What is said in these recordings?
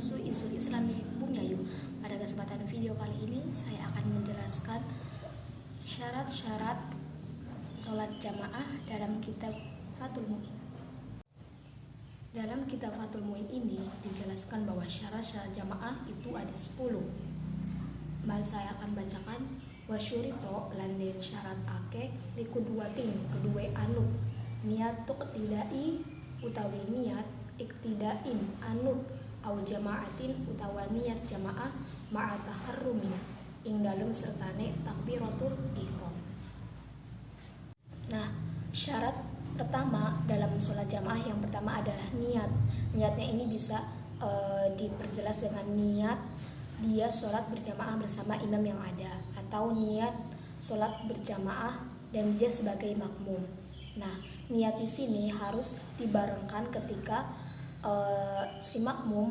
isu-isu Islami Bung Yayu. Pada kesempatan video kali ini saya akan menjelaskan syarat-syarat sholat jamaah dalam kitab Fathul Mu'in. Dalam kitab Fathul Mu'in ini dijelaskan bahwa syarat-syarat jamaah itu ada 10. Mari saya akan bacakan. Wasyurito landir syarat ake likuduatin kedua anut niat tuqtidai utawi niat iktidain anut au jamaatin utawa niat jamaah ma'a taharrumin ing dalem sertane takbiratul ihram. Nah, syarat pertama dalam sholat jamaah yang pertama adalah niat. Niatnya ini bisa diperjelas dengan niat dia sholat berjamaah bersama imam yang ada, atau niat sholat berjamaah dan dia sebagai makmum. Nah, niat di sini harus dibarengkan ketika si makmum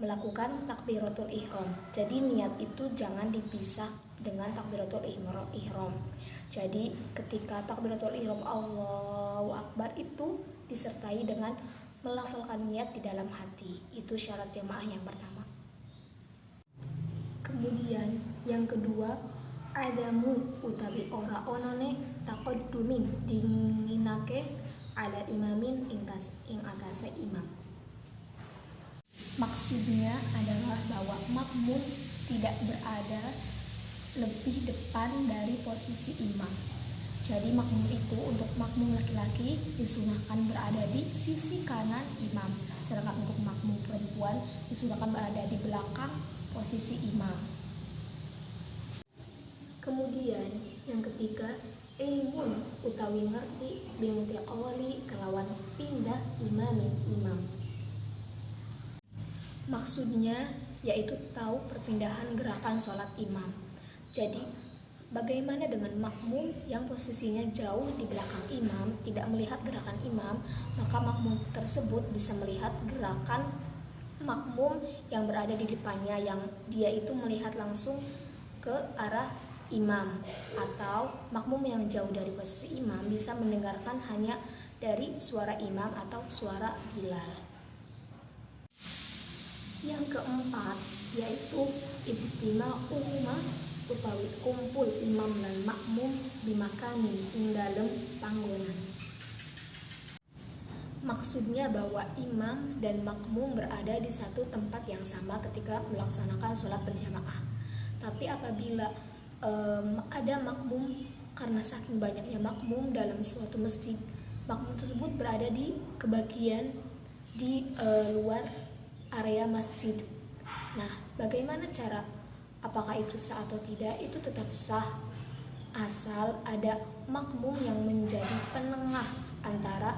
melakukan takbiratul ihram. Jadi niat itu jangan dipisah dengan takbiratul ihram. Jadi ketika takbiratul ihram Allahu Akbar itu disertai dengan melafalkan niat di dalam hati. Itu syarat jamaah yang pertama. Kemudian yang kedua, adamu utawi ora onone taqaddumin dinginake ala imamin ing atase imam. Maksudnya adalah bahwa makmum tidak berada lebih depan dari posisi imam. Jadi makmum itu untuk makmum laki-laki disunahkan berada di sisi kanan imam, sedangkan untuk makmum perempuan disunahkan berada di belakang posisi imam. Kemudian yang ketiga, ilmun utawi ngerti binti awali kelawan pindah imam. Maksudnya yaitu tahu perpindahan gerakan sholat imam. Jadi bagaimana dengan makmum yang posisinya jauh di belakang imam, tidak melihat gerakan imam, maka makmum tersebut bisa melihat gerakan makmum yang berada di depannya, yang dia itu melihat langsung ke arah imam. Atau makmum yang jauh dari posisi imam bisa mendengarkan hanya dari suara imam atau suara Bilal. Yang keempat yaitu ijtima'u utawi kumpul imam lan makmum bimakani ing dalem panggonan. Maksudnya bahwa imam dan makmum berada di satu tempat yang sama ketika melaksanakan sholat berjamaah. Tapi apabila ada makmum, karena saking banyaknya makmum dalam suatu masjid, makmum tersebut berada di kebagian di luar area masjid. Nah, bagaimana cara? Apakah itu sah atau tidak? Itu tetap sah asal ada makmum yang menjadi penengah antara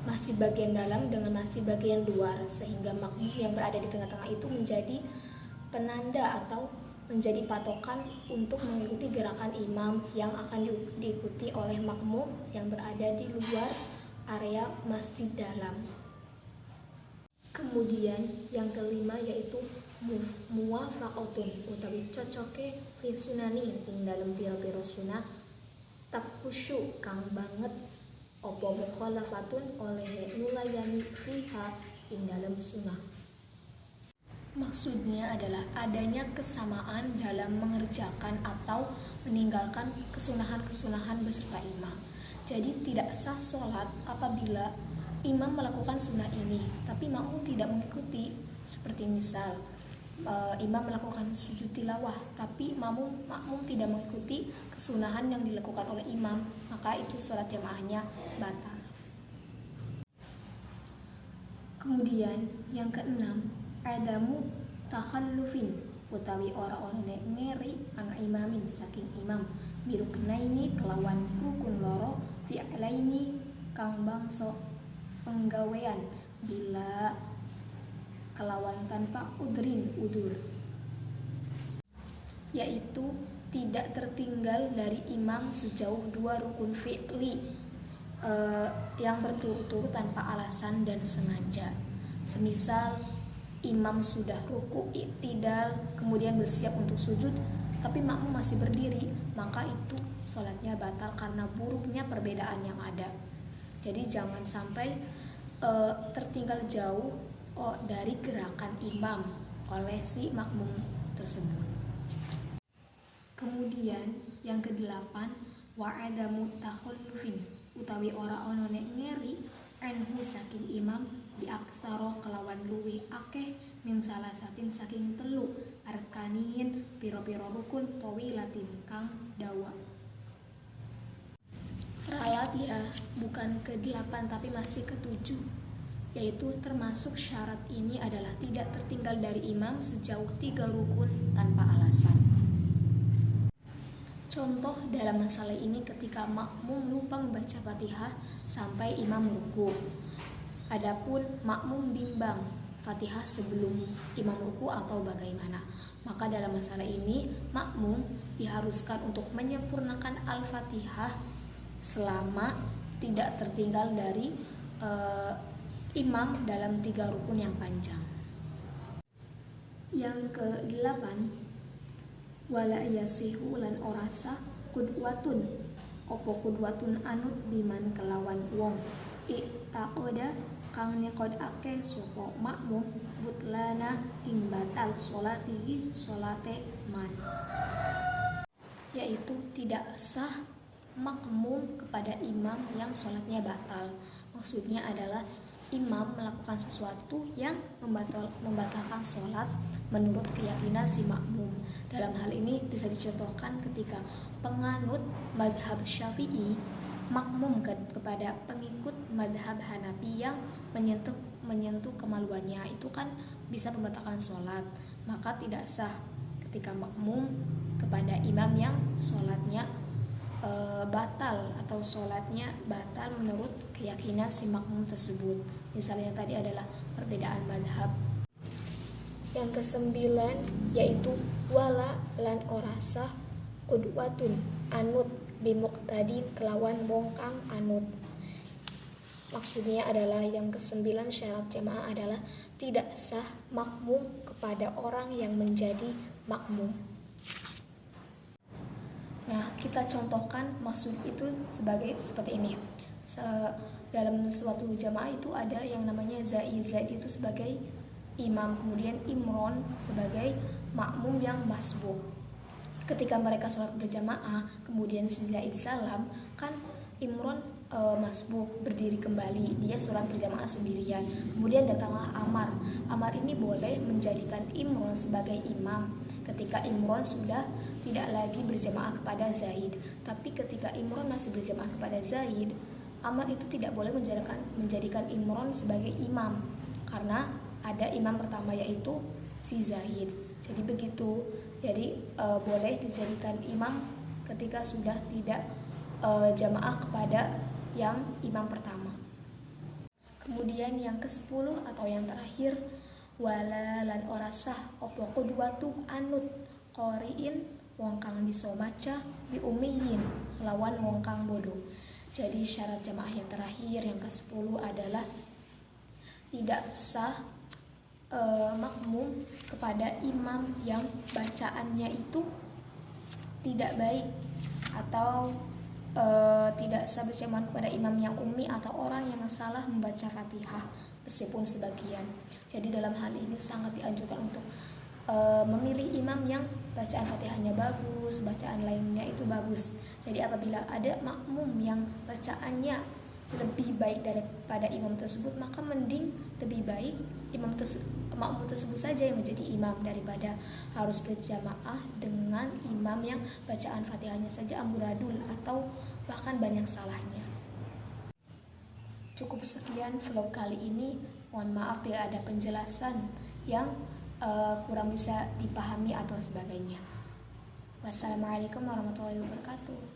masjid bagian dalam dengan masjid bagian luar, sehingga makmum yang berada di tengah-tengah itu menjadi penanda atau menjadi patokan untuk mengikuti gerakan imam yang akan diikuti oleh makmum yang berada di luar area masjid dalam. Kemudian yang kelima yaitu muwafaqatun utawi cocoke fi sunani ing dalem pira-pira sunah takusyu kang banget apa mukhalafatun oleh nulayani fiha ing dalem sunah. Maksudnya adalah adanya kesamaan dalam mengerjakan atau meninggalkan kesunahan-kesunahan beserta imam. Jadi tidak sah sholat apabila imam melakukan sunnah ini tapi makmum tidak mengikuti. Seperti misal imam melakukan sujud tilawah tapi makmum tidak mengikuti kesunahan yang dilakukan oleh imam, maka itu sholat jamaahnya batal. Kemudian yang keenam, adamu takhallufin utawi ora-ora ngeri ana imamin saking imam biruknaini kelawan rukun loro fi'laini kang bangsa penggawean bila kelawan tanpa udur, yaitu tidak tertinggal dari imam sejauh 2 rukun fi'li yang berturut-turut tanpa alasan dan sengaja. Semisal imam sudah ruku iktidal kemudian bersiap untuk sujud tapi makmum masih berdiri, maka itu sholatnya batal karena buruknya perbedaan yang ada. Jadi jangan sampai tertinggal jauh dari gerakan imam oleh si makmum tersebut. Kemudian yang kedelapan, wa'adamu takhallufin utawi ora ono nek ngeri anhu saking imam biaksaro kelawan luwi akeh min salasatin saking telu arkanin piro-piro rukun tawilatin kang dawa. Ralat ya, bukan ke-8 tapi masih ke-7, yaitu termasuk syarat ini adalah tidak tertinggal dari imam sejauh 3 rukun tanpa alasan. Contoh dalam masalah ini ketika makmum lupa membaca Fatihah sampai imam ruku. Adapun makmum bimbang Fatihah sebelum imam ruku atau bagaimana, maka dalam masalah ini makmum diharuskan untuk menyempurnakan Al-Fatihah selama tidak tertinggal dari imam dalam 3 rukun yang panjang. Yang ke-8, wala yasihu lan orasa qudwatun opo qudwatun anut biman kelawan wong ittaqoda kang niqodake sapa makmum butlana ing batal sholatihi sholate man, yaitu tidak sah makmum kepada imam yang sholatnya batal. Maksudnya adalah imam melakukan sesuatu yang membatalkan sholat menurut keyakinan si makmum. Dalam hal ini bisa dicontohkan ketika penganut madhab Syafi'i makmum kepada pengikut madhab Hanafi yang menyentuh kemaluannya, itu kan bisa membatalkan sholat. Maka tidak sah ketika makmum kepada imam yang sholatnya batal atau sholatnya batal menurut keyakinan si makmum tersebut. Misalnya tadi adalah perbedaan madhab. Yang ke-9 yaitu wala lan orasa qudwatun anut bimuqtadin kelawan wong kang anut. Maksudnya adalah yang ke-9 syarat jamaah adalah tidak sah makmum kepada orang yang menjadi makmum. Nah, kita contohkan maksud itu seperti ini. Dalam suatu jamaah itu ada yang namanya zaid. Zaid itu sebagai imam, kemudian imron sebagai makmum yang masbuk. Ketika mereka sholat berjamaah, kemudian si zaid salam, kan imron masbuk berdiri kembali, dia sholat berjamaah sendirian. Kemudian datanglah Amar. Amar ini boleh menjadikan imron sebagai imam ketika imron sudah tidak lagi berjamaah kepada Zaid. Tapi ketika imron masih berjamaah kepada Zaid, Amar itu tidak boleh menjadikan imron sebagai imam, karena ada imam pertama yaitu si Zaid. Jadi begitu. Jadi boleh dijadikan imam ketika sudah tidak jamaah kepada yang imam pertama. Kemudian yang ke-10 atau yang terakhir, wala lan ora sah opo qudwatu anut qoriin wong kang bisa maca bi ummiyin lawan wong kang bodoh. Jadi syarat jamaah yang terakhir yang ke-10 adalah tidak sah makmum kepada imam yang bacaannya itu tidak baik, atau tidak sah berjamaah kepada imam yang ummi atau orang yang salah membaca Fatihah meskipun sebagian. Jadi dalam hal ini sangat dianjurkan untuk memilih imam yang bacaan Fatihahnya bagus, bacaan lainnya itu bagus. Jadi apabila ada makmum yang bacaannya lebih baik daripada imam tersebut, maka mending lebih baik makmum tersebut saja yang menjadi imam daripada harus berjamaah dengan imam yang bacaan Fatihahnya saja amburadul atau bahkan banyak salahnya. Cukup sekian vlog kali ini. Mohon maaf bila ada penjelasan yang kurang bisa dipahami atau sebagainya. Wassalamualaikum warahmatullahi wabarakatuh.